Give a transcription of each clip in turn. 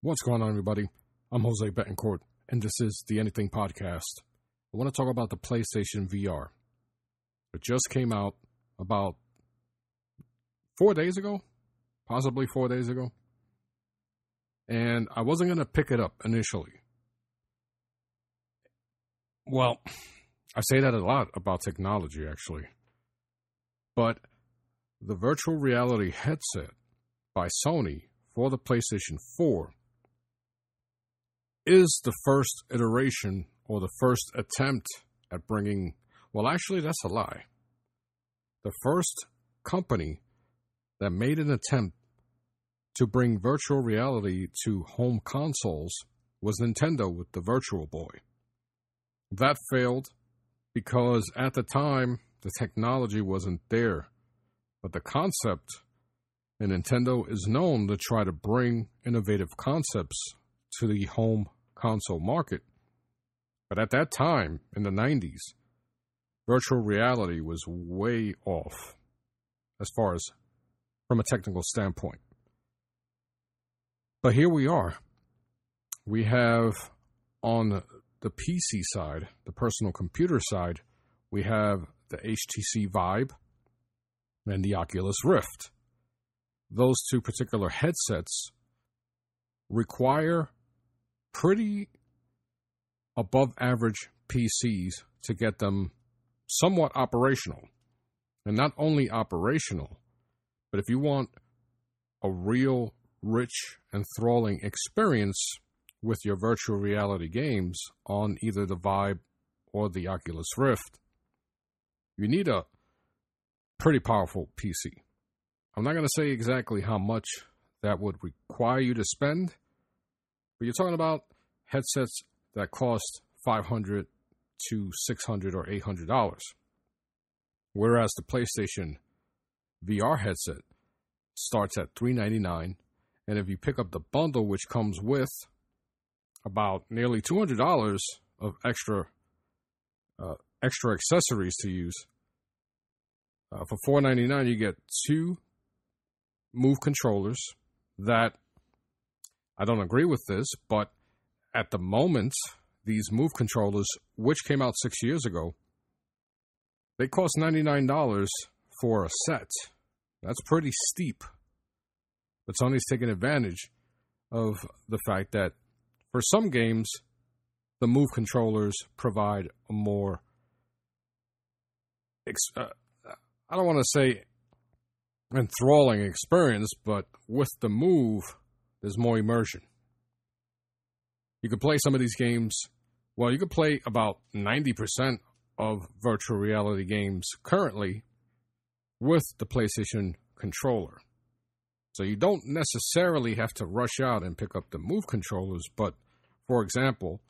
What's going on, everybody? I'm Jose Betancourt, and this is the Anything Podcast. I want to talk about the PlayStation VR. It just came out about 4 days ago, possibly 4 days ago. And I wasn't going to pick it up initially. Well, I say that a lot about technology, actually. But the virtual reality headset by Sony for the PlayStation 4 is the first iteration or the first attempt at bringing, well, actually, that's a lie. The first company that made an attempt to bring virtual reality to home consoles was Nintendo with the Virtual Boy. That failed because at the time, the technology wasn't there. But the concept, and Nintendo is known to try to bring innovative concepts to the home console market. But at that time, in the 90s, virtual reality was way off as far as from a technical standpoint. But here we are. We have on the PC side, the personal computer side, we have the HTC Vive and the Oculus Rift. Those two particular headsets require pretty above average PCs to get them somewhat operational. And not only operational, but if you want a real rich, enthralling experience with your virtual reality games on either the Vive or the Oculus Rift, you need a pretty powerful PC. I'm not going to say exactly how much that would require you to spend, but you're talking about headsets that cost $500 to $600 or $800. Whereas the PlayStation VR headset starts at $399, and if you pick up the bundle, which comes with about nearly $200 of extra accessories to use, for $499 you get two Move controllers that, I don't agree with this, but at the moment, these Move controllers, which came out 6 years ago, they cost $99 for a set. That's pretty steep. But Sony's taking advantage of the fact that for some games, the Move controllers provide a more, I don't want to say enthralling experience, but with the Move, there's more immersion. You could play some of these games, well, you could play about 90% of virtual reality games currently with the PlayStation controller. So you don't necessarily have to rush out and pick up the Move controllers, but for example,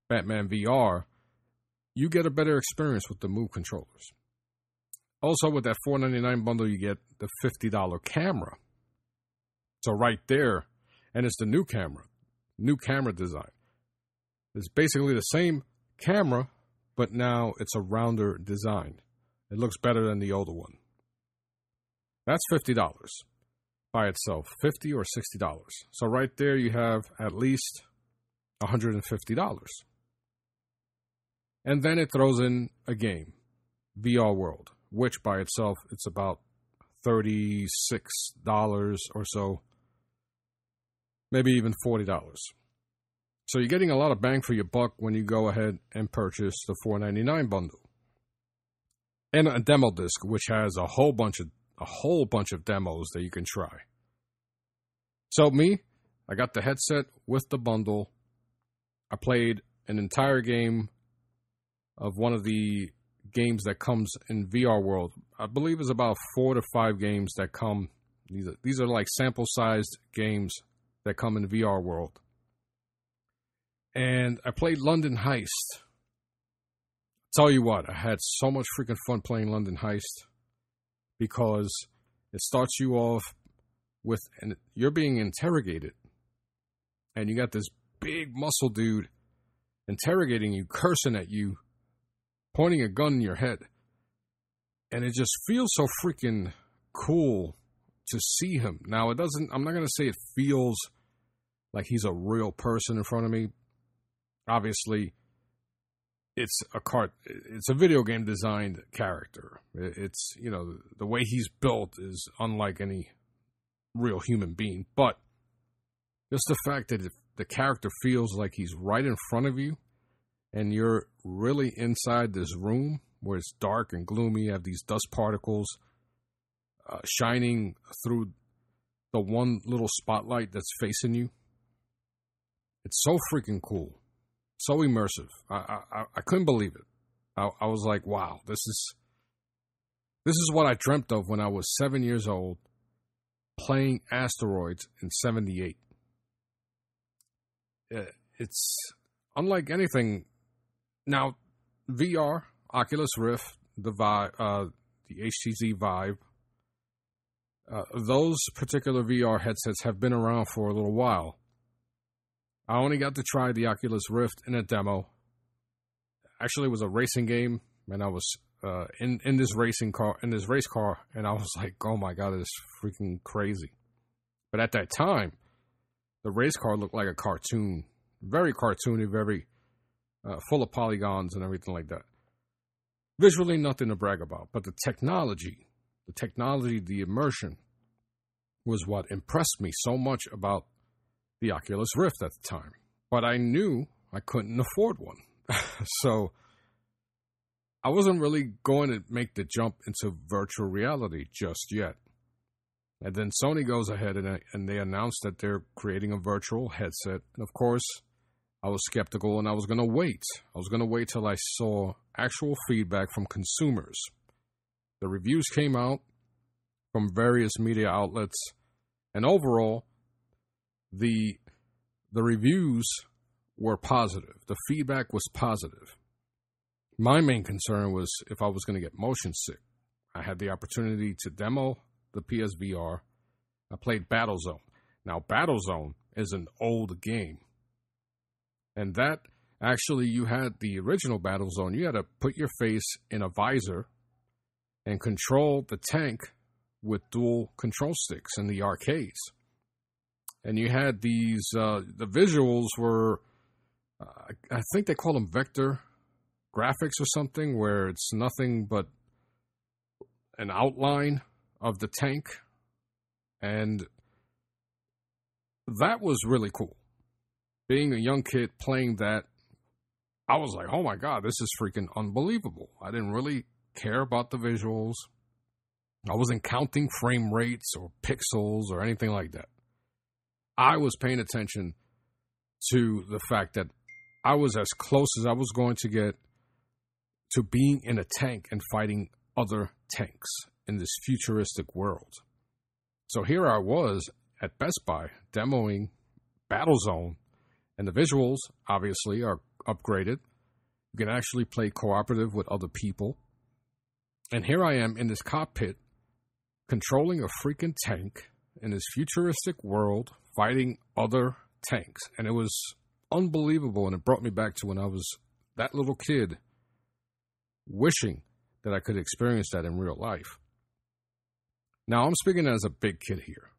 Batman VR, you get a better experience with the Move controllers. Also, with that $499 bundle, you get the $50 camera. So right there, and it's the new camera design. It's basically the same camera, but now it's a rounder design. It looks better than the older one. That's $50 by itself, $50 or $60. So right there, you have at least $150. And then it throws in a game, VR World, which by itself, it's about $36 or so, maybe even $40. So you're getting a lot of bang for your buck when you go ahead and purchase the $499 bundle. And a demo disc, which has a whole bunch of demos that you can try. So me, I got the headset with the bundle. I played an entire game of one of the games that comes in VR World. I believe it's about 4 to 5 games that come. These are like sample-sized games that come in VR World. And I played London Heist. Tell you what, I had so much freaking fun playing London Heist because it starts you off with, and you're being interrogated. And you got this big muscle dude interrogating you, cursing at you, pointing a gun in your head. And it just feels so freaking cool to see him. Now, I'm not going to say it feels like he's a real person in front of me. Obviously, it's a video game designed character. It's, you know, the way he's built is unlike any real human being. But just the fact that the character feels like he's right in front of you and you're really inside this room where it's dark and gloomy, you have these dust particles shining through the one little spotlight that's facing you. It's so freaking cool. So immersive. I couldn't believe it. I was like, wow, this is what I dreamt of when I was 7 years old, playing Asteroids in 78. It's unlike anything. Now, VR, Oculus Rift, the HTC Vive, those particular VR headsets have been around for a little while. I only got to try the Oculus Rift in a demo. Actually, it was a racing game, and I was in this race car, and I was like, oh my God, it's freaking crazy. But at that time, the race car looked like a cartoon. Very cartoony, very full of polygons and everything like that. Visually, nothing to brag about. But the technology, the immersion was what impressed me so much about the Oculus Rift at the time. But I knew I couldn't afford one. So I wasn't really going to make the jump into virtual reality just yet. And then Sony goes ahead and they announced that they're creating a virtual headset. And of course, I was skeptical and I was going to wait. I was going to wait till I saw actual feedback from consumers. The reviews came out from various media outlets, and overall, the reviews were positive. The feedback was positive. My main concern was if I was going to get motion sick. I had the opportunity to demo the PSVR. I played Battlezone. Now, Battlezone is an old game. And that, actually, you had the original Battlezone. You had to put your face in a visor and control the tank with dual control sticks in the arcades. And you had these, the visuals were, I think they call them vector graphics or something, where it's nothing but an outline of the tank. And that was really cool. Being a young kid playing that, I was like, oh my God, this is freaking unbelievable. I didn't really care about the visuals. I wasn't counting frame rates or pixels or anything like that. I was paying attention to the fact that I was as close as I was going to get to being in a tank and fighting other tanks in this futuristic world. So here I was at Best Buy demoing Battlezone, and the visuals, obviously, are upgraded. You can actually play cooperative with other people. And here I am in this cockpit, controlling a freaking tank in this futuristic world, fighting other tanks. And it was unbelievable, and it brought me back to when I was that little kid, wishing that I could experience that in real life. Now, I'm speaking as a big kid here.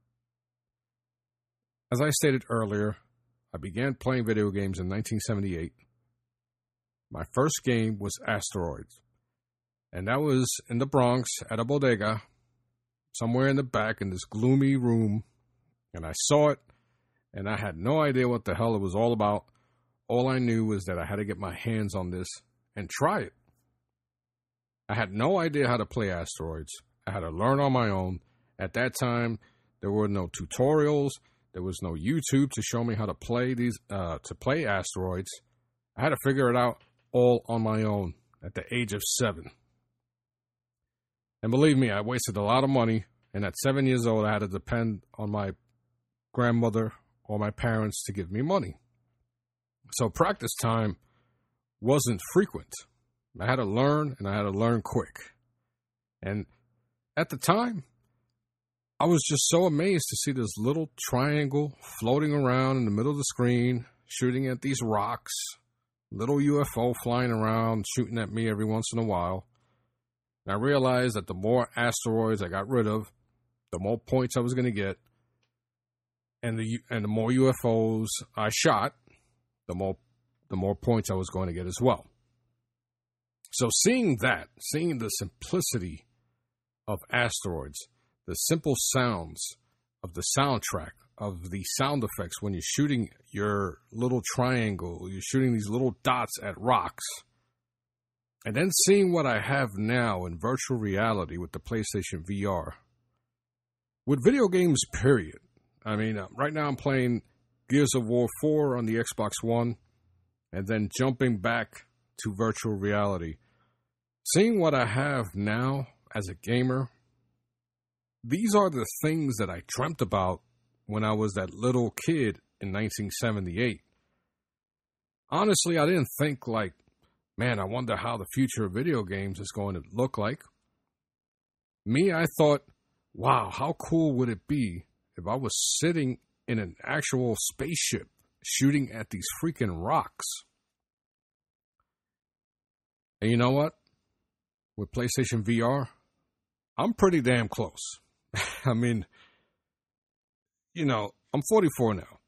As I stated earlier, I began playing video games in 1978. My first game was Asteroids. And that was in the Bronx at a bodega, somewhere in the back in this gloomy room. And I saw it, and I had no idea what the hell it was all about. All I knew was that I had to get my hands on this and try it. I had no idea how to play Asteroids. I had to learn on my own. At that time, there were no tutorials. There was no YouTube to show me how to play play Asteroids. I had to figure it out all on my own at the age of 7. And believe me, I wasted a lot of money. And at 7 years old, I had to depend on my grandmother or my parents to give me money. So practice time wasn't frequent. I had to learn, and I had to learn quick. And at the time, I was just so amazed to see this little triangle floating around in the middle of the screen, shooting at these rocks, little UFO flying around, shooting at me every once in a while. And I realized that the more asteroids I got rid of, the more points I was going to get. And the more UFOs I shot, the more points I was going to get as well. So seeing the simplicity of asteroids, the simple sounds of the soundtrack, of the sound effects when you're shooting your little triangle, you're shooting these little dots at rocks, and then seeing what I have now in virtual reality with the PlayStation VR, with video games, period. I mean, right now I'm playing Gears of War 4 on the Xbox One, and then jumping back to virtual reality. Seeing what I have now as a gamer, these are the things that I dreamt about when I was that little kid in 1978. Honestly, I didn't think like, man, I wonder how the future of video games is going to look like. Me, I thought, wow, how cool would it be if I was sitting in an actual spaceship shooting at these freaking rocks? And you know what? With PlayStation VR, I'm pretty damn close. I mean, you know, I'm 44 now,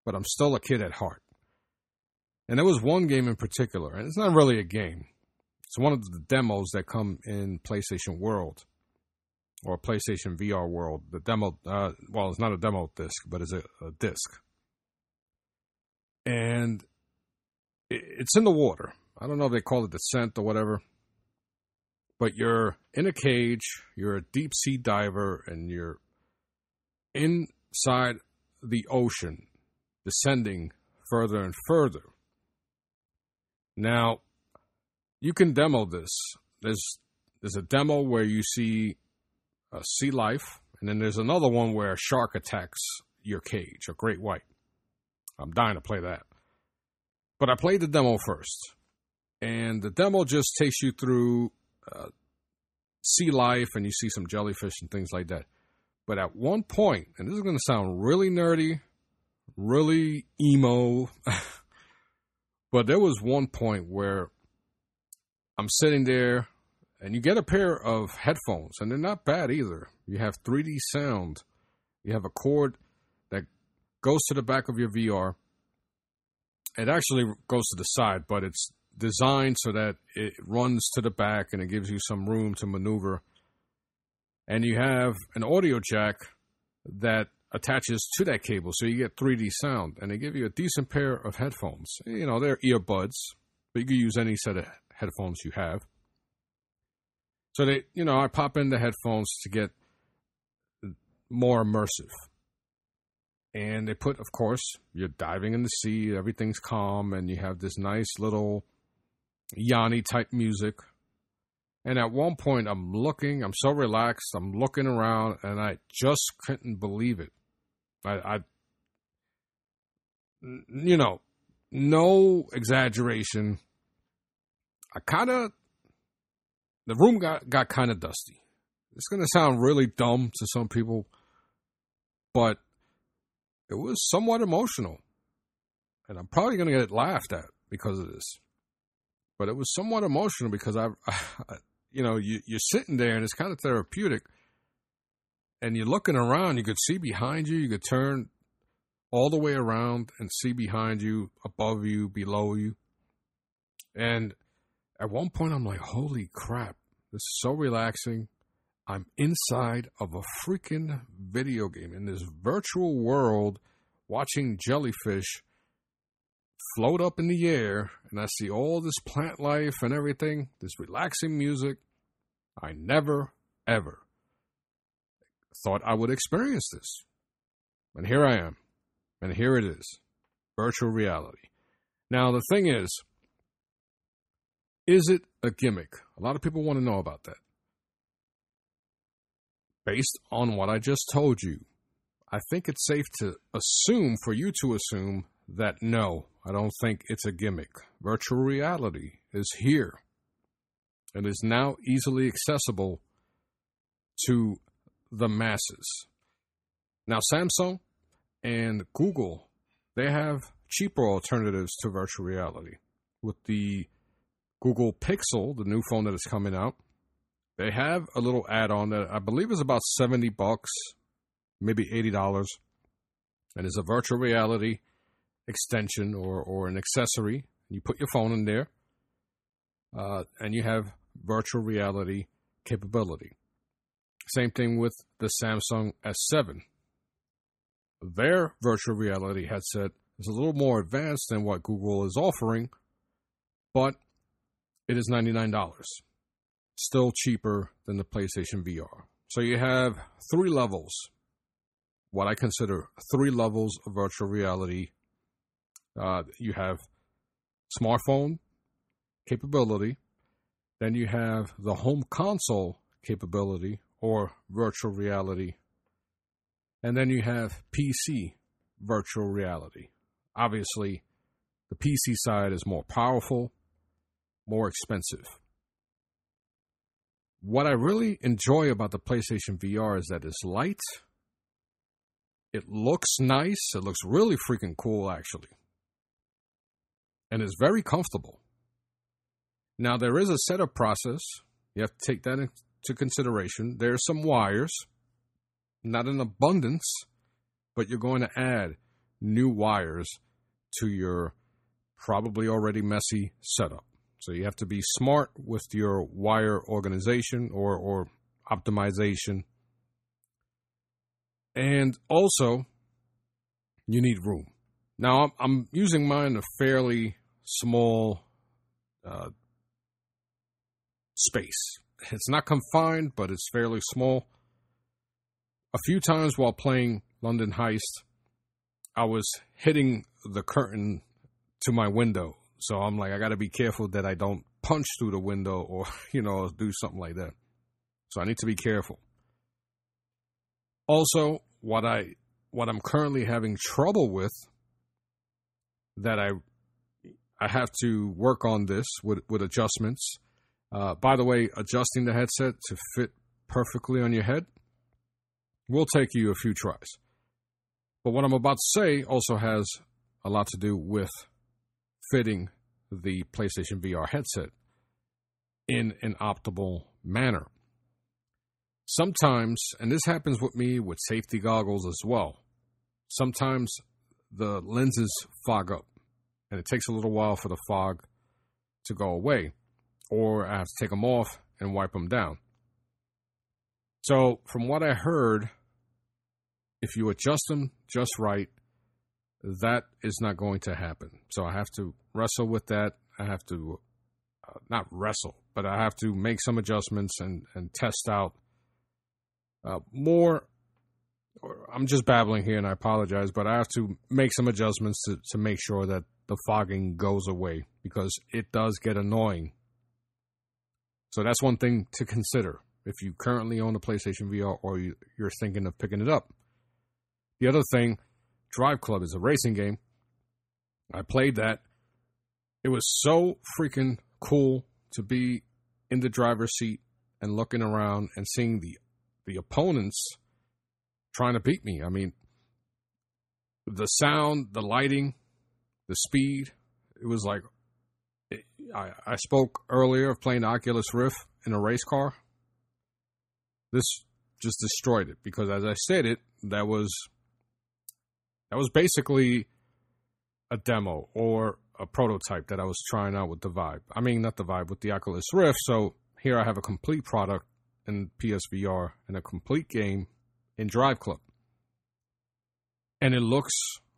but I'm still a kid at heart. And there was one game in particular, and it's not really a game. It's one of the demos that come in PlayStation World or PlayStation VR World. The demo, well, it's not a demo disc, but it's a disc. And it's in the water. I don't know if they call it Descent or whatever. But you're in a cage, you're a deep sea diver, and you're inside the ocean, descending further and further. Now, you can demo this. There's a demo where you see sea life, and then there's another one where a shark attacks your cage, a great white. I'm dying to play that. But I played the demo first, and the demo just takes you through sea life, and you see some jellyfish and things like that. But at one point, and this is going to sound really nerdy, really emo, but there was one point where I'm sitting there, and you get a pair of headphones, and they're not bad either. You have 3D sound. You have a cord that goes to the back of your VR. It actually goes to the side, but it's designed so that it runs to the back and it gives you some room to maneuver. And you have an audio jack that attaches to that cable, so you get 3D sound. And they give you a decent pair of headphones. You know, they're earbuds, but you can use any set of headphones you have. So they, you know, I pop in the headphones to get more immersive. And they put, of course, you're diving in the sea, everything's calm, and you have this nice little Yanni type music. And at one point I'm so relaxed, I'm looking around, and I just couldn't believe it. I you know, no exaggeration. The room got kind of dusty. It's going to sound really dumb to some people, but it was somewhat emotional. And I'm probably going to get laughed at because of this. But it was somewhat emotional because you're sitting there and it's kind of therapeutic. And you're looking around, you could see behind you, you could turn all the way around and see behind you, above you, below you. And at one point I'm like, holy crap, this is so relaxing. I'm inside of a freaking video game in this virtual world watching jellyfish float up in the air, and I see all this plant life and everything, this relaxing music. I never, ever thought I would experience this. And here I am. And here it is. Virtual reality. Now, the thing is it a gimmick? A lot of people want to know about that. Based on what I just told you, I think it's safe to assume, for you to assume, that no, I don't think it's a gimmick. Virtual reality is here. It is now easily accessible to the masses. Now, Samsung and Google, they have cheaper alternatives to virtual reality. With the Google Pixel, the new phone that is coming out, they have a little add-on that I believe is about $70, maybe $80. And it's a virtual reality extension or an accessory. You put your phone in there, and you have virtual reality capability. Same thing with the Samsung S7. Their virtual reality headset is a little more advanced than what Google is offering, but it is $99. Still cheaper than the PlayStation VR. So you have three levels, what I consider three levels of virtual reality. You have smartphone capability, then you have the home console capability or virtual reality, and then you have PC virtual reality. Obviously, the PC side is more powerful, more expensive. What I really enjoy about the PlayStation VR is that it's light. It looks nice. It looks really freaking cool, actually. And it's very comfortable. Now, there is a setup process. You have to take that into consideration. There are some wires, not in abundance, but you're going to add new wires to your probably already messy setup. So you have to be smart with your wire organization or optimization. And also, you need room. Now, I'm using mine in a fairly small space. It's not confined, but it's fairly small. A few times while playing London Heist, I was hitting the curtain to my window. So I'm like, I got to be careful that I don't punch through the window or, do something like that. So I need to be careful. Also, what I'm currently having trouble with, that I have to work on this with adjustments. By the way, adjusting the headset to fit perfectly on your head will take you a few tries. But what I'm about to say also has a lot to do with fitting the PlayStation VR headset in an optimal manner. Sometimes, and this happens with me with safety goggles as well, sometimes the lenses fog up, and it takes a little while for the fog to go away, or I have to take them off and wipe them down. So, from what I heard, if you adjust them just right, that is not going to happen. So I have to wrestle with that. I have to, not wrestle, but I have to make some adjustments and test out more. I'm just babbling here and I apologize, but I have to make some adjustments to make sure that the fogging goes away, because it does get annoying. So that's one thing to consider if you currently own a PlayStation VR or you're thinking of picking it up. The other thing, Drive Club is a racing game. I played that. It was so freaking cool to be in the driver's seat and looking around and seeing the opponents trying to beat me. I mean, the sound, the lighting, the speed, it was like, I spoke earlier of playing the Oculus Rift in a race car. This just destroyed it, because as I stated, that was basically a demo or a prototype that I was trying out with the Vive. I mean, not the Vive, with the Oculus Rift. So here I have a complete product in PSVR and a complete game in Drive Club. And it looks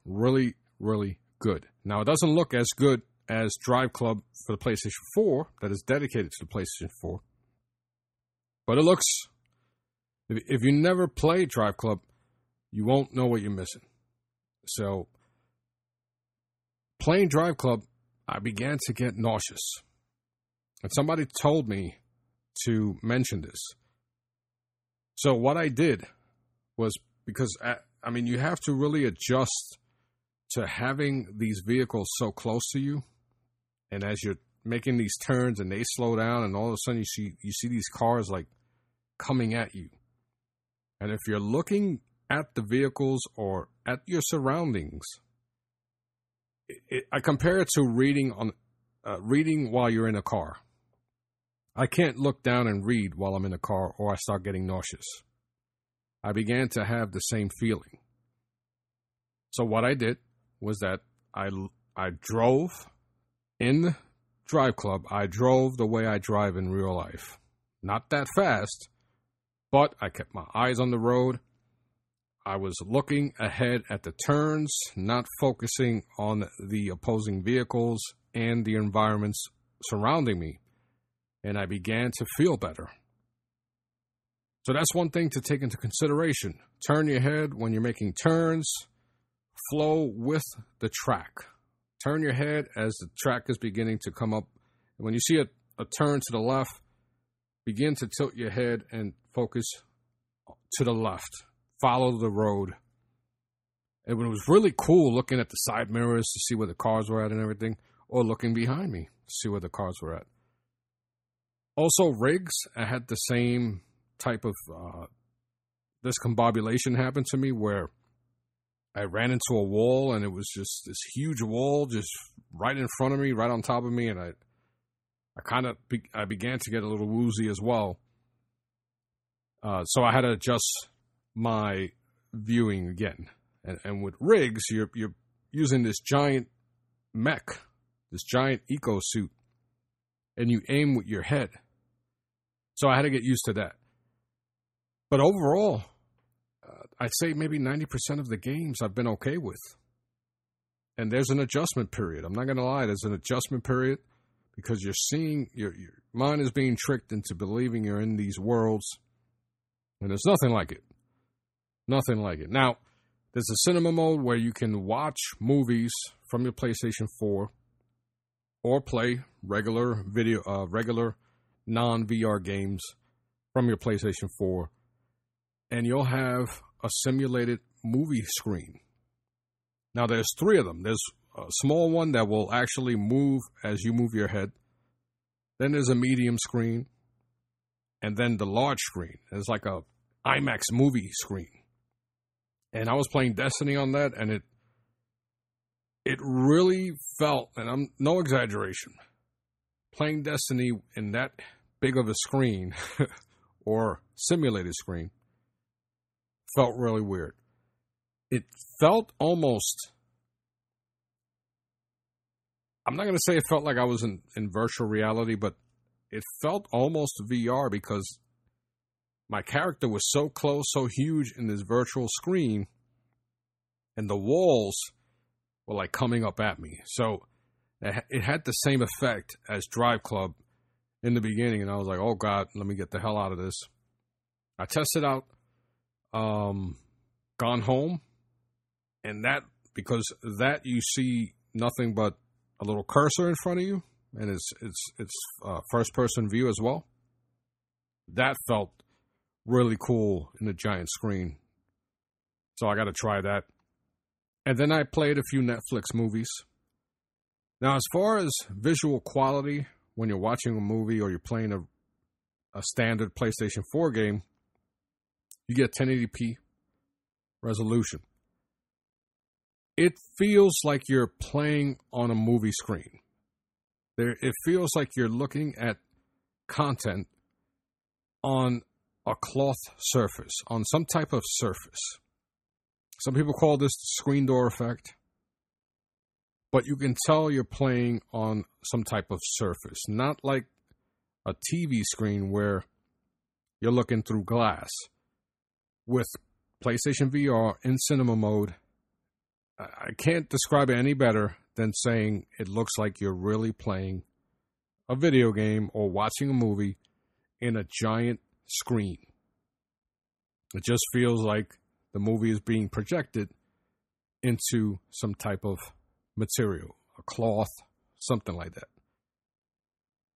really, really good. Now, it doesn't look as good as Drive Club for the PlayStation 4, that is dedicated to the PlayStation 4. But it looks, if you never played Drive Club, you won't know what you're missing. So, playing Drive Club, I began to get nauseous. And somebody told me to mention this. So what I did was, because, you have to really adjust to having these vehicles so close to you. And as you're making these turns and they slow down, and all of a sudden you see these cars like coming at you. And if you're looking at the vehicles or at your surroundings, I compare it to reading while you're in a car. I can't look down and read while I'm in a car, or I start getting nauseous. I began to have the same feeling. So what I did was that I drove in Drive Club. I drove the way I drive in real life. Not that fast, but I kept my eyes on the road. I was looking ahead at the turns, not focusing on the opposing vehicles and the environments surrounding me. And I began to feel better. So that's one thing to take into consideration. Turn your head when you're making turns. Flow with the track. Turn your head as the track is beginning to come up. And when you see a turn to the left, begin to tilt your head and focus to the left. Follow the road. It was really cool looking at the side mirrors to see where the cars were at and everything, or looking behind me to see where the cars were at. Also, rigs, I had the same type of discombobulation happen to me where I ran into a wall and it was just this huge wall just right in front of me, right on top of me, and I began to get a little woozy as well. So I had to adjust my viewing again. And with rigs, you're using this giant mech, this giant eco suit, and you aim with your head. So I had to get used to that. But overall, I'd say maybe 90% of the games I've been okay with. And there's an adjustment period. I'm not going to lie, there's an adjustment period because you're seeing, your mind is being tricked into believing you're in these worlds. And there's nothing like it. Nothing like it. Now, there's a cinema mode where you can watch movies from your PlayStation 4 or play regular non-VR games from your PlayStation 4. And you'll have a simulated movie screen. Now, there's 3 of them. There's a small one that will actually move as you move your head. Then there's a medium screen. And then the large screen. It's like a IMAX movie screen. And I was playing Destiny on that, and it really felt, and I'm no exaggeration, playing Destiny in that big of a screen or simulated screen felt really weird. It felt almost, I'm not going to say it felt like I was in virtual reality, but it felt almost VR because my character was so close, so huge in this virtual screen, and the walls were like coming up at me. So it had the same effect as Drive Club in the beginning, and I was like, oh God, let me get the hell out of this. I tested out Gone Home, and because you see nothing but a little cursor in front of you, and it's first-person view as well. That felt really cool in the giant screen. So I got to try that. And then I played a few Netflix movies. Now, as far as visual quality, when you're watching a movie or you're playing a standard PlayStation 4 game, you get 1080p resolution. It feels like you're playing on a movie screen. It feels like you're looking at content on a cloth surface, on some type of surface. Some people call this the screen door effect. But you can tell you're playing on some type of surface, not like a TV screen where you're looking through glass. With PlayStation VR in cinema mode, I can't describe it any better than saying it looks like you're really playing a video game or watching a movie in a giant screen. It just feels like the movie is being projected into some type of material, a cloth, something like that.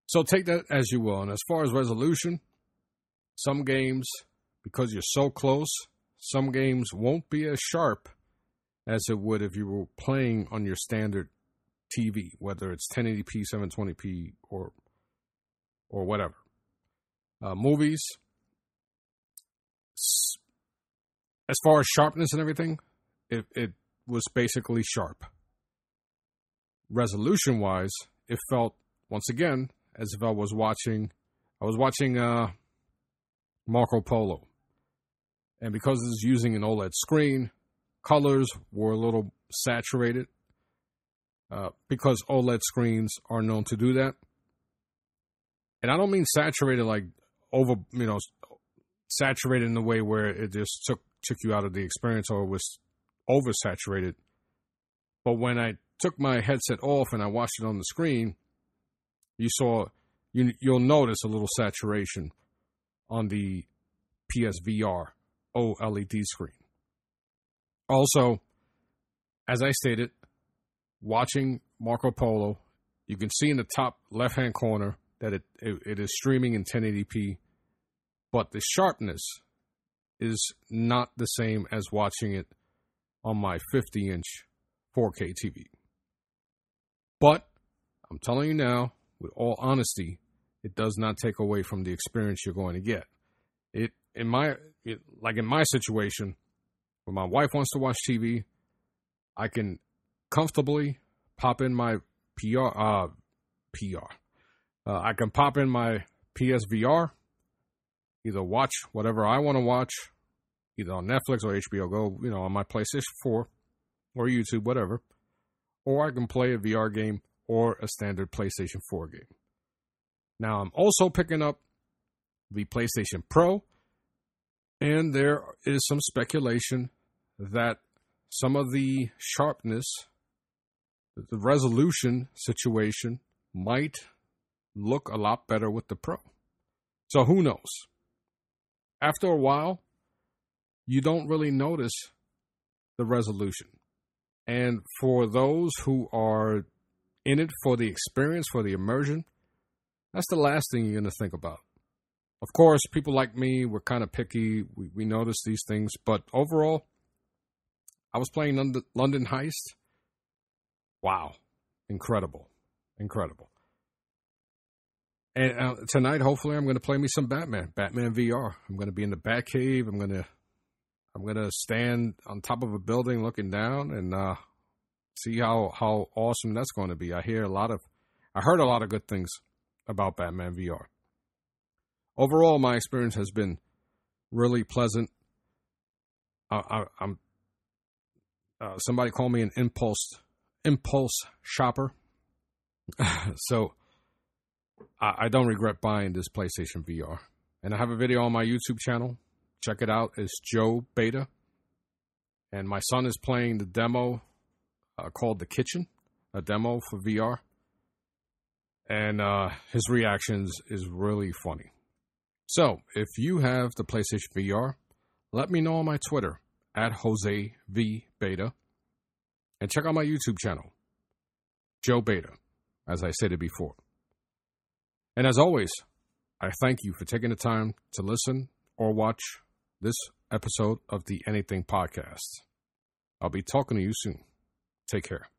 So take that as you will. And as far as resolution, some games, because you're so close, some games won't be as sharp as it would if you were playing on your standard TV, whether it's 1080p, 720p, or whatever. Movies, as far as sharpness and everything, it was basically sharp. Resolution-wise, it felt, once again, as if I was watching Marco Polo. And because it's using an OLED screen, colors were a little saturated because OLED screens are known to do that. And I don't mean saturated like over, saturated in the way where it just took you out of the experience or was oversaturated. But when I took my headset off and I watched it on the screen, you'll notice a little saturation on the PSVR OLED screen. Also, as I stated, watching Marco Polo, you can see in the top left-hand corner that it is streaming in 1080p, but the sharpness is not the same as watching it on my 50-inch 4K TV. But I'm telling you now, with all honesty, it does not take away from the experience you're going to get. In my situation, when my wife wants to watch TV, I can comfortably pop in my I can pop in my PSVR, either watch whatever I want to watch, either on Netflix or HBO Go, on my PlayStation 4 or YouTube, whatever. Or I can play a VR game or a standard PlayStation 4 game. Now, I'm also picking up the PlayStation Pro, and there is some speculation that some of the sharpness, the resolution situation might look a lot better with the Pro. So who knows? After a while, you don't really notice the resolution. And for those who are in it for the experience, for the immersion, that's the last thing you're going to think about. Of course, people like me, we're kind of picky. We notice these things. But overall, I was playing London Heist. Wow. Incredible. And tonight, hopefully, I'm going to play me some Batman VR. I'm going to be in the Batcave. I'm going to stand on top of a building looking down and see how awesome that's going to be. I heard a lot of good things about Batman VR. Overall, my experience has been really pleasant. Somebody called me an impulse shopper. So I don't regret buying this PlayStation VR. And I have a video on my YouTube channel. Check it out. It's Joe Beta. And my son is playing the demo called The Kitchen, a demo for VR. And his reactions is really funny. So, if you have the PlayStation VR, let me know on my Twitter, @JoseVBeta. And check out my YouTube channel, Joe Beta, as I said it before. And as always, I thank you for taking the time to listen or watch this episode of the Anything Podcast. I'll be talking to you soon. Take care.